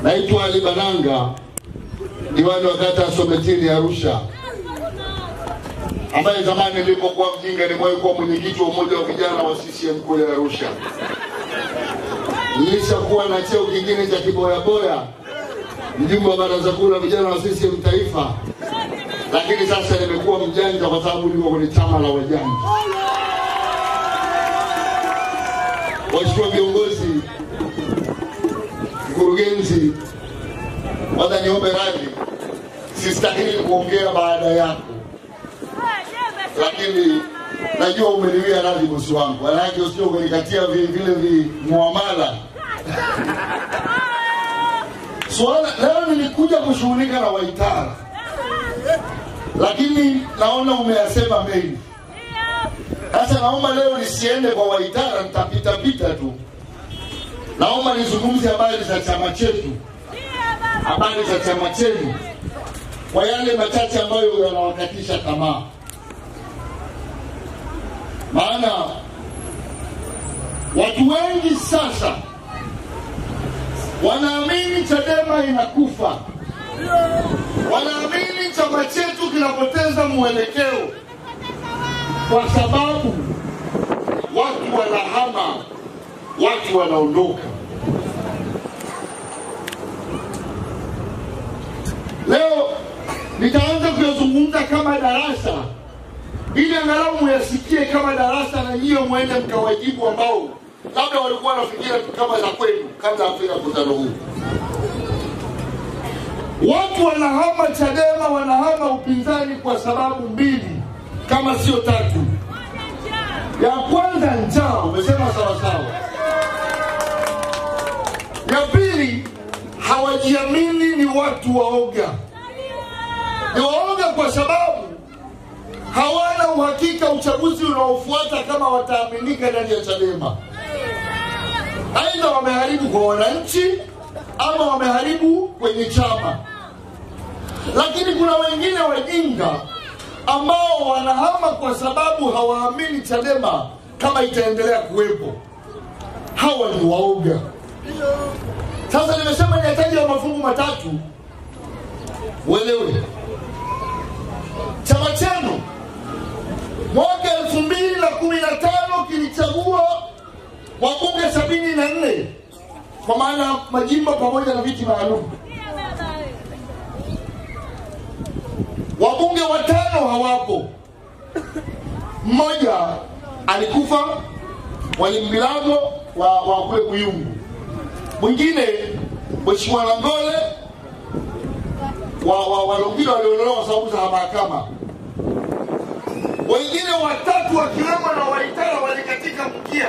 Naitwa Ali Bananga, diwani wa kata Sometini Arusha, ambaye zamani nilipokuwa mjinga nilikuwa mwenyekiti wa umoja wa vijana wa CCM kule Arusha. Nilishakuwa na cheo kingine cha kiboya boya, mjumbe wa baraza kuu la vijana wa CCM taifa, lakini sasa nimekuwa mjanja kwa sababu niko kwenye chama la wajanja. Washukuru viongozi, mkurugenzi, wada niombe radhi, sistahili kuongea baada yako, lakini najua umeniwia radhi bosi wangu, wanawake usio kunikatia vile muamala. Swala leo nilikuja kushughulika na Waitara, lakini naona umeyasema mengi. Sasa naomba leo nisiende kwa Waitara, nitapita tu. Naomba nizungumzie habari za chama chetu, habari za chama chetu, kwa yale machache ambayo yanawakatisha tamaa. Maana watu wengi sasa wanaamini Chadema inakufa, wanaamini chama chetu kinapoteza mwelekeo, kwa sababu watu wanahama, watu wanaondoka. Leo nitaanza kuyazungumza kama darasa, ili angalau muyasikie kama darasa na nyie muende mkawajibu ambao labda walikuwa wanafikiria kama za kwenu kabla ya mkutano huu. Watu wanahama Chadema, wanahama upinzani kwa sababu mbili kama sio tatu. Ya kwanza njaa, umesema sawa sawa. Ya pili, hawajiamini, ni watu waoga. Ni waoga kwa sababu hawana uhakika uchaguzi unaofuata kama wataaminika ndani ya Chadema. Aidha wameharibu kwa wananchi ama wameharibu kwenye chama. Lakini kuna wengine wajinga ambao wanahama kwa sababu hawaamini Chadema kama itaendelea kuwepo. Hawa ni waoga. Sasa nimesema ninahitaji ya mafungu matatu uelewe. Chama chenu mwaka 2015 kilichagua wabunge 74, kwa maana majimbo pamoja na viti maalum. Wabunge 5 hawapo. Mmoja alikufa, Mwalimu Bilago wa kule Buyungu. Mwingine Mheshimiwa Langole wa Longiro waliondolewa kwa sababu za mahakama. Wengine 3 wakiwemo na Waitara walikatika mkia.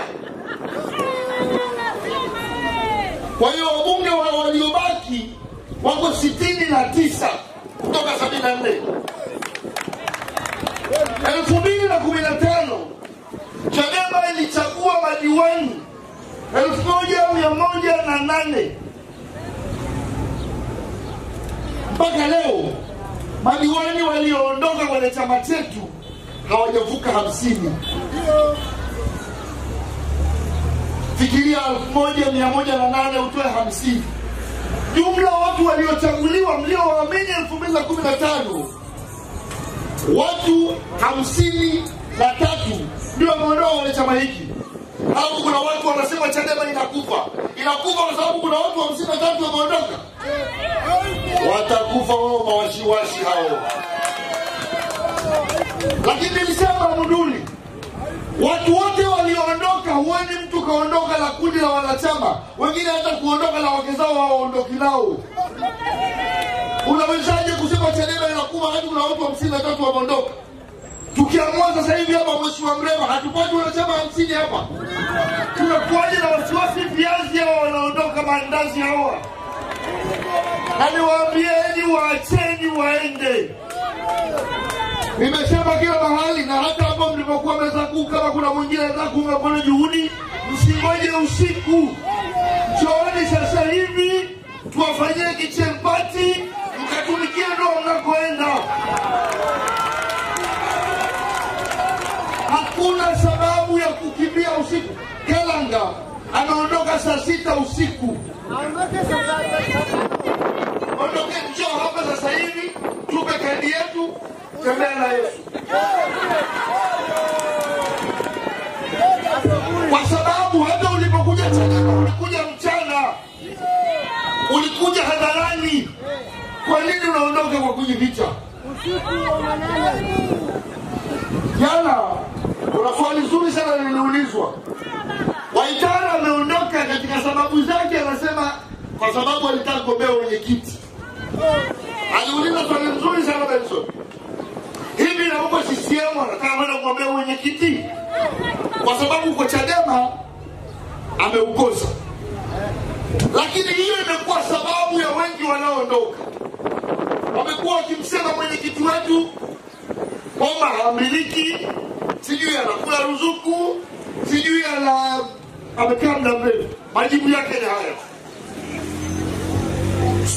Kwa hiyo wabunge waliobaki wako 69 kutoka 74. 2015 Chadema ilichagua madiwani 1108. Mpaka leo madiwani walioondoka kwenye chama chetu hawajavuka 50. Fikiria 1108 utoe 50. Jumla watu waliochaguliwa mliowaamini 2015, watu 53 ndio wameondoka kwenye chama hiki. Hapo kuna watu wanasema Chadema inakufa. Inakufa kwa sababu kuna watu 53 wameondoka. Watakufa wao mawashiwashi hao. Lakini nilisema Muduli, watu wote walioondoka, huoni mtu kaondoka na kundi la wanachama, wengine hata kuondoka na wake zao waondoki nao. Unawezaje kusema Chadema inakufa hadi kuna watu 53 wameondoka? Tukiamua sasa hivi hapa Mheshimiwa Mrema hatupati wanachama 50 hapa. Tunakuaje na wasiwasi viazi hao wanaondoka, mandazi hao? Na niwaambieni waacheni waende. Nimesema kila mahali, na hata hapo mlipokuwa meza kuu, kama kuna mwingine anataka kuunga mkono juhudi, msingoje usiku. Njooni sasa hivi tuwafanyie kitchen party, mkatumikie ndio mnakoenda. Hakuna sababu ya kukimbia usiku. Kalanga anaondoka saa 6 usiku. Ondoke, njoo hapa sasa hivi, tupe kadi yetu, tembea na Yesu. Kwa sababu hata ulipokuja Chadema ulikuja mchana, ulikuja hadharani. Kwa nini unaondoka kwa kujificha? Jana kuna swali zuri sana liliulizwa. Waitara ameondoka katika sababu zake, anasema kwa sababu alitaka kugombea mwenyekiti. Aliuliza swali nzuri sana Benson. Hivi na huko CCM anataka kwenda kugombea mwenyekiti kwa sababu kwa Chadema ameukosa. Lakini hiyo imekuwa sababu ya wengi wanaoondoka. Wamekuwa wakimsema mwenyekiti wetu kwamba hamiliki, sijui anakula ruzuku, sijui amekaa muda mrefu. Majibu yake ni haya.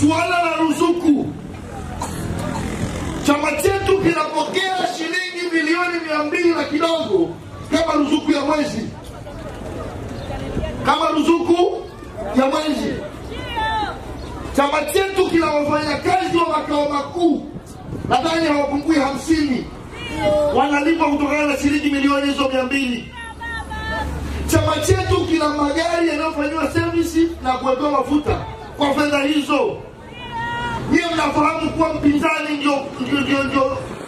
Suala la ruzuku, chama chetu kinapokea shilingi milioni 200 na kidogo kama ruzuku ya mwezi. Kama ruzuku ya mwezi. Chama chetu kina wafanyakazi wa makao makuu, nadhani hawapungui 50, wanalipwa kutokana na shilingi milioni hizo 200. Chama chetu kina magari yanayofanywa service na kuwekewa mafuta kwa fedha hizo. Nyie mnafahamu kuwa mpinzani ndio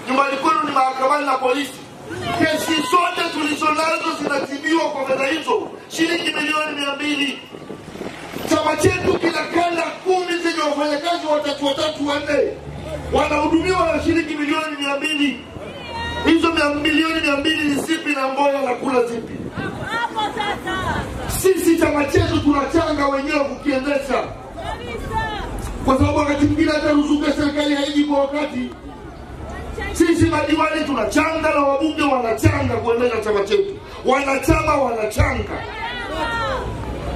nyumbani kwenu ni mahakamani na polisi. Kesi zote tulizonazo zinatibiwa kwa fedha hizo, shilingi milioni 200. Chama chetu kina kanda 10 zenye wafanyakazi watatu 4 wanahudumiwa na shilingi milioni 200. Hizo milioni 200 ni zipi na mboya na kula zipi? Sisi chama chetu tunachanga wenyewe kukiendesha. Kwa sababu wakati mwingine hata ruzuku ya serikali haiji kwa wakati. Sisi madiwani tunachanga na wabunge wanachanga kuendesha chama chetu. Wanachama wanachanga.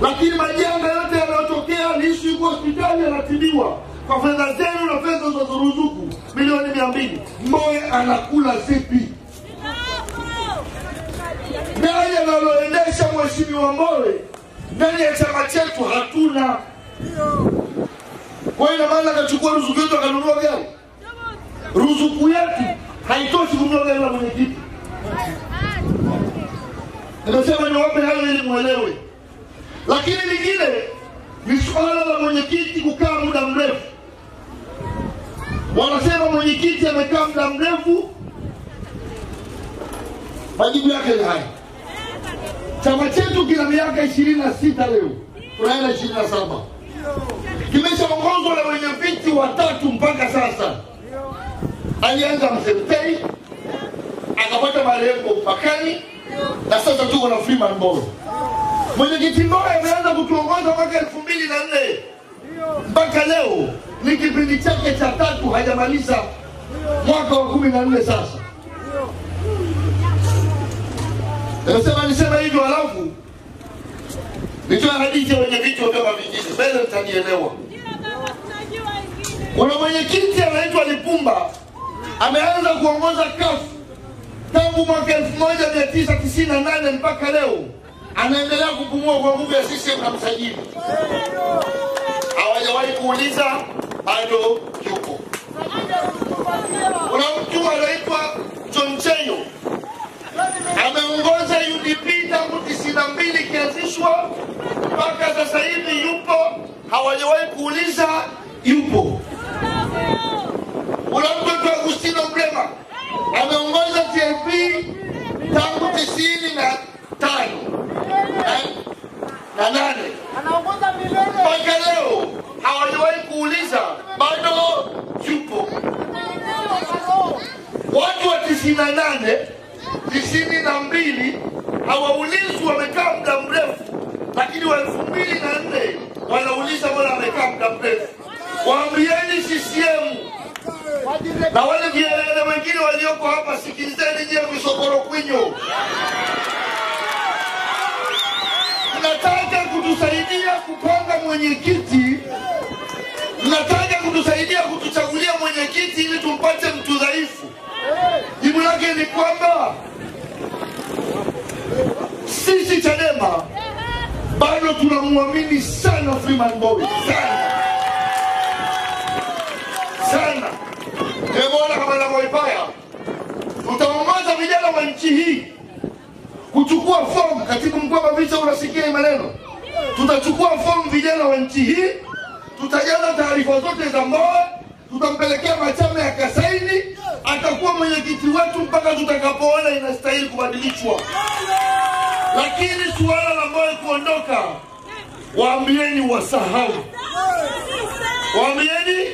Lakini majanga yote yanayotokea ni issue kwa hospitali yanatibiwa kwa fedha zenu na fedha za ruzuku milioni 200. Mbowe anakula zipi? Nani analoendesha mheshimiwa Mbowe? Ndani ya chama chetu hatuna. Kwa hiyo maana akachukua ruzuku yetu akanunua gari. Ruzuku yetu haitoshi kununua gari la mwenyekiti. Nimesema niwape hayo ili muelewe. Lakini lingine ni swala la mwenyekiti kukaa muda mrefu. Wanasema mwenyekiti amekaa muda mrefu. Majibu yake ni haya. Chama chetu kina miaka 26 leo. Tunaenda 27. Kimeshaongozwa na wenye viti 3 mpaka sasa. Alianza Mzee, akapata marehemu Mpakani, na sasa tuko na Freeman Mbowe. Mwenyekiti Mbowe ameanza kutuongoza mwaka 2004 mpaka leo ni kipindi chake cha 3, hajamaliza mwaka wa 14 sasa. Nisema hivyo alafu nitoa hadithi ya mwenyekiti wa vyama vingine, mbele mtanielewa. Kuna mwenyekiti anaitwa Lipumba, ameanza kuongoza CUF tangu mwaka 1998 mpaka leo. Anaendelea kupumua kwa nguvu ya CCM na msajili. Hawajawahi kuuliza, bado yupo. Kuna mtu anaitwa John Cheyo, ameongoza UDP tangu 92 kianzishwa mpaka sasa hivi yupo, hawajawahi kuuliza, yupo. Kuna mtu anaitwa Agustino Mrema, ameongoza TLP tangu 95 na 8 anaongoza milele mpaka leo, hawajawahi kuuliza, bado yupo. Watu wa 98 92 hawaulizwi wamekaa muda mrefu, lakini wa 2004 wanauliza mbona wamekaa muda mrefu. Waambieni CCM na wale vielele wengine walioko hapa, sikilizeni nyie visokoro kwinyo. Mnataka kutusaidia kupanga mwenyekiti, mnataka kutusaidia kutuchagulia mwenyekiti ili tumpate mtu dhaifu. Jibu lake ni kwamba sisi Chadema bado bado tunamwamini sana Freeman Mbowe, sana. Mbona kama na Mwaipaya tutaongoza vijana wa nchi hii kuchukua fomu. Katibu mkuu wa Bavicha, unasikia maneno? Tutachukua fomu vijana wa nchi hii, tutajaza taarifa zote za Mbowe, tutampelekea Machame ya kasaini, atakuwa mwenyekiti wetu mpaka tutakapoona inastahili kubadilishwa. Lakini suala la Mbowe kuondoka, waambieni wasahau. Waambieni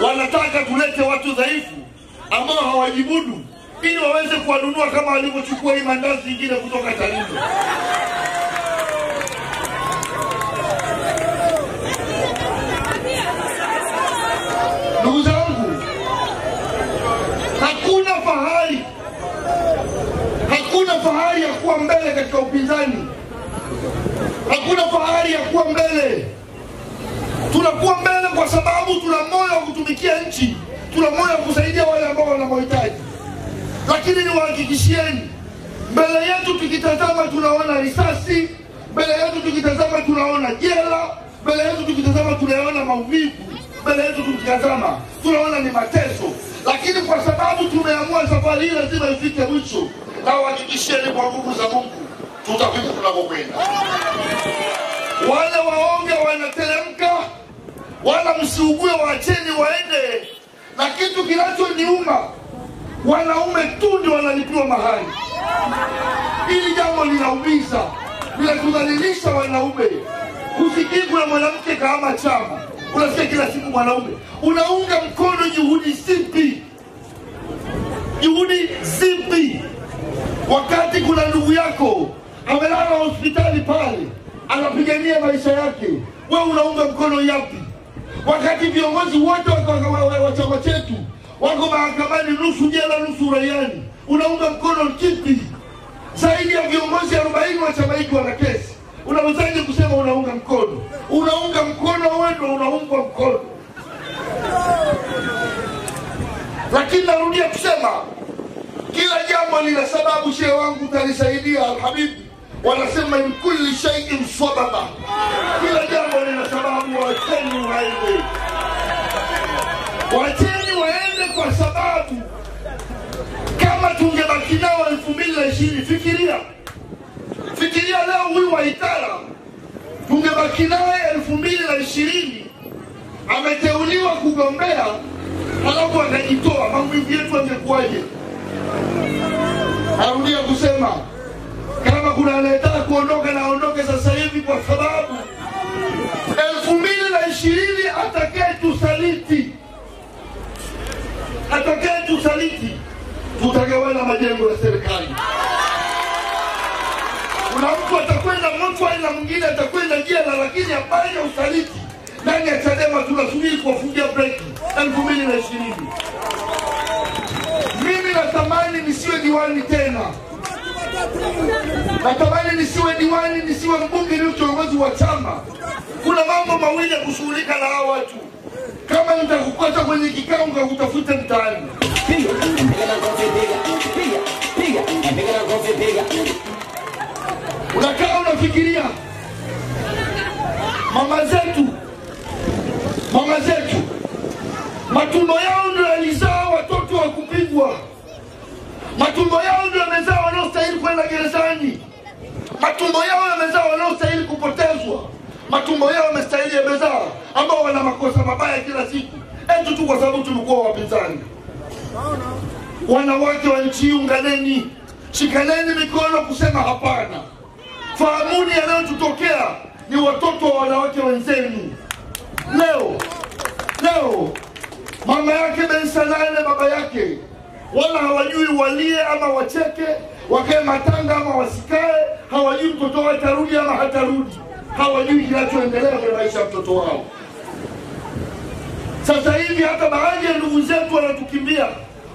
wanataka tulete watu dhaifu ambao hawajibudu ili waweze kuwanunua kama walivyochukua hii mandazi nyingine kutoka Tarime. Ndugu zangu, hakuna fahari ya kuwa mbele katika upinzani. Hakuna fahari ya kuwa mbele. Tunakuwa mbele kwa sababu tuna moyo wa kutumikia nchi, tuna moyo wa kusaidia wale ambao wanahitaji. Lakini niwahakikishieni, mbele yetu tukitazama tunaona risasi, mbele yetu tukitazama tunaona jela, mbele yetu tukitazama tunaona maumivu, mbele yetu tukitazama tunaona ni mateso. Lakini kwa sababu tumeamua safari hii lazima ifike mwisho, na wahakikishieni kwa nguvu za Mungu tutafika tunakokwenda. Wale waonge wanateremka, wala msiugue, waacheni waende. Na kitu kinachoniuma, wanaume tu ndio wanalipiwa mahali. Hili jambo linaumiza, linatudhalilisha wanaume. Usikii kuna mwanamke kama chama, unasikia kila siku mwanaume. Unaunga mkono juhudi zipi? Juhudi zipi? Wakati kuna ndugu yako amelala hospitali pale, anapigania maisha yake, wewe unaunga mkono yapi? Wakati viongozi wote wa chama chetu wako mahakamani, nusu jela nusu uraiani, unaunga mkono kipi? Zaidi ya viongozi 40 wa chama hiki wana kesi. Unawezaje kusema unaunga mkono? Unaunga mkono wewe ndio unaunga mkono. Lakini narudia kusema, kila jambo lina sababu. Shehe wangu utanisaidia alhabibi, wanasema in kulli shay'in sababa. Kila jambo lina sababu. Wacheni waende, wacheni waende, kwa sababu kama tungebaki nao 2020, fikiria leo huyu Waitara tungebaki naye 2020, ameteuliwa kugombea halafu akajitoa, maumivu yetu angekuwaje? Narudia kusema, kama kuna anayetaka kuondoka na aondoke sasa hivi, kwa sababu 2020 atakayetusaliti tutagawana majengo ya serikali. Kuna mtu atakwenda moto na mwingine atakwenda jela, lakini habari ya usaliti ndani ya Chadema tunasubiri kuwafungia breki 2020. Mimi natamani nisiwe diwani tena. Natamani nisiwe diwani, nisiwe mbunge, ni kiongozi wa chama. Kuna mambo mawili ya kushughulika na hao watu. Kama nitakukosa kwenye kikao ngakutafute mtaani. Unakaa unafikiria mama zetu matumbo yao ndio yalizaa watoto wa kupigwa. Matumbo yao ndio yamezaa wanaostahili kwenda gerezani. Matumbo yao yamezaa wanaostahili kupotezwa. Matumbo yao yamezaa ambao wana makosa mabaya kila siku, eti tu kwa sababu tulikuwa wapinzani. Wanawake wa nchi, unganeni, shikaneni mikono kusema hapana. Fahamuni yanayotutokea ni watoto wa wanawake wenzenu. Leo mama yake Bensanane, baba yake, wala hawajui walie ama wacheke, wakae matanga ama wasikae, hawajui mtoto wao atarudi ama hatarudi, hawajui kinachoendelea kwa maisha ya mtoto wao. Sasa hivi hata baadhi ya ndugu zetu wanatukimbia,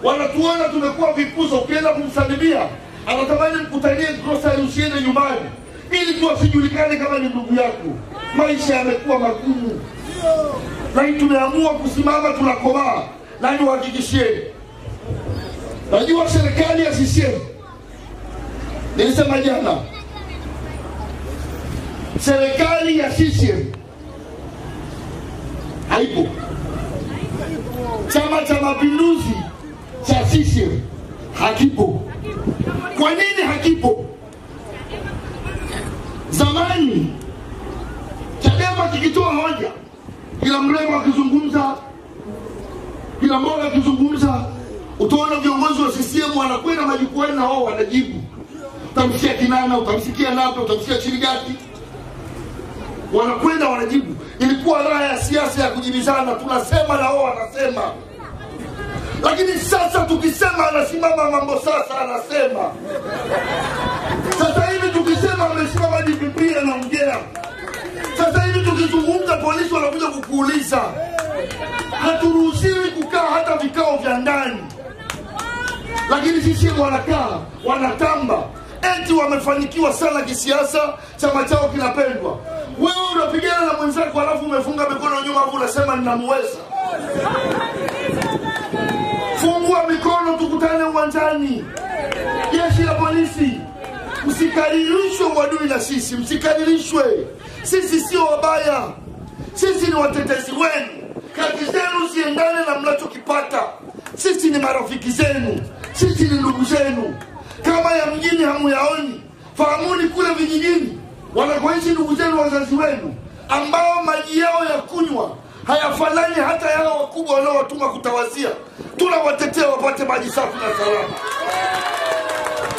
wanatuona tumekuwa vipuzo. Ukienda kumsalimia anatamani mkutanie grocery usiende nyumbani, ili tu asijulikane kama ni ndugu yako. Maisha yamekuwa magumu, lakini tumeamua kusimama, tunakomaa. Na niwahakikishie, najua serikali ya CCM, nilisema jana, serikali ya CCM haipo. Chama cha Mapinduzi cha CCM hakipo. Kwa nini hakipo? Zamani Chadema kikitoa hoja, kila Mrema akizungumza, kila Mbowe akizungumza, utaona viongozi wa CCM wanakwenda majukwani na wao wanajibu. Utamsikia Kinana, utamsikia Nape, utamsikia Chirigati, wanakwenda wanajibu. Ilikuwa raha ya siasa ya kujibizana, tunasema na wao wanasema. Lakini sasa tukisema anasimama mambo, sasa anasema. Sasa hivi tukisema amesimama DPP anaongea. Sasa hivi tukizungumza polisi wanakuja kukuuliza. Haturuhusiwi kukaa hata vikao vya ndani. Lakini sisi wanakaa, wanatamba. Eti wamefanikiwa sana kisiasa, chama chao kinapendwa. Wewe unapigana na mwenzako alafu umefunga mikono nyuma hapo unasema ninamweza. Fungua mikono tukutane uwanjani. Jeshi la polisi, msikaririshwe uadui na sisi, msikaririshwe. Sisi sio wabaya. Sisi ni watetezi wenu. Kazi zenu ziendane na mnachokipata. Sisi ni marafiki zenu. Sisi ni ndugu zenu. Kama ya mjini hamuyaoni, fahamuni kule vijijini wanakoishi ndugu zenu, wazazi wenu, ambao maji yao ya kunywa hayafanani hata yao wakubwa wanaowatuma kutawazia. Tunawatetea wapate maji safi na salama.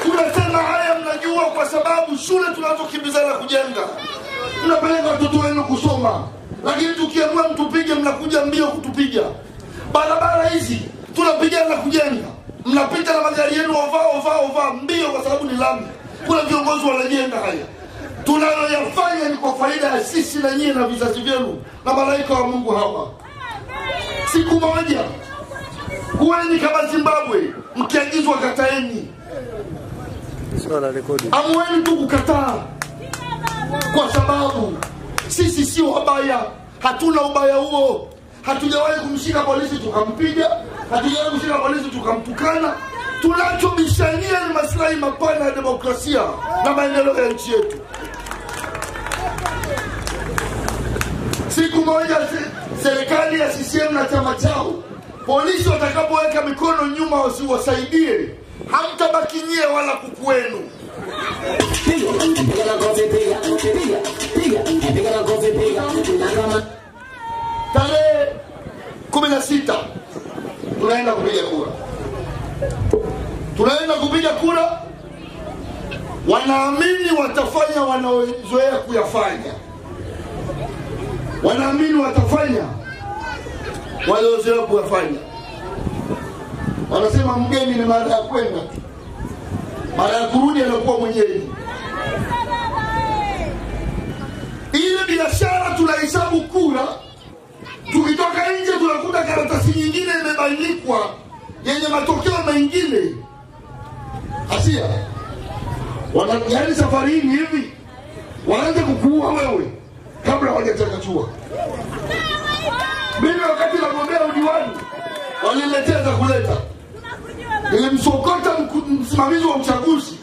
Tunasema haya mnajua kwa sababu shule tunazokimbizana kujenga. Mnapeleka watoto wenu kusoma. Lakini tukiamua mtupige mnakuja mbio kutupiga. Barabara hizi tunapigana kujenga. Mnapita na magari yenu ovaa mbio kwa sababu ni lami. Kuna viongozi wanajenga haya. Tunaloyafanya ni kwa faida ya sisi na nyinyi na vizazi vyenu na malaika wa Mungu hawa. Siku moja kuweni kama Zimbabwe, mkiagizwa kataeni. Amueni tu kukataa. Kwa sababu sisi si wabaya, hatuna ubaya huo. Hatujawahi kumshika polisi tukampiga, hatujawahi kumshika polisi tukamtukana. Tunachobishania ni maslahi mapana ya demokrasia na maendeleo ya nchi yetu. Siku moja serikali ya CCM na chama chao, polisi watakapoweka mikono nyuma wasiwasaidie, hamtabaki nyie wala kuku wenu. Tarehe 16 tunaenda kupiga kura. Tunaenda kupiga kura. Wanaamini watafanya wanaozoea kuyafanya. Wanaamini watafanya waliozoea kuyafanya. Wanasema mgeni ni mara ya kwenda, mara ya kurudi anakuwa mwenyeji. Ile biashara tunahesabu kura. Tukitoka nje tunakuta karatasi nyingine imebainikwa yenye matokeo mengine. Asia, yaani safari hii hivi wanaanza kukuua wewe kabla hawajachakachua. Mimi wakati nagombea udiwani waliletea za kuleta. Nilimsokota msimamizi wa uchaguzi,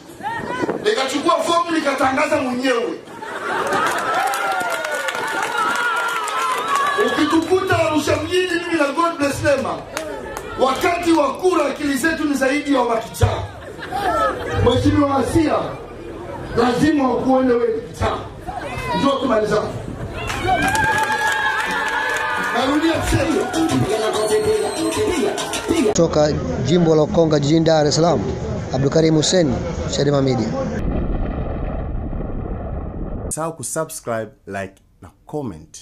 nikachukua fomu nikatangaza mwenyewe. Ukitukuta Arusha mjini mimi na God bless them, wakati wa kura akili zetu ni zaidi ya wakichaa. Mheshimiwa Asia, lazima wakuone wewe kichaa. Njoo tumaliza. Narudia kusema toka jimbo la Ukonga jijini Dar es Salaam, Abdulkarim Hussein, Chadema Media. Usisahau kusubscribe, like na comment.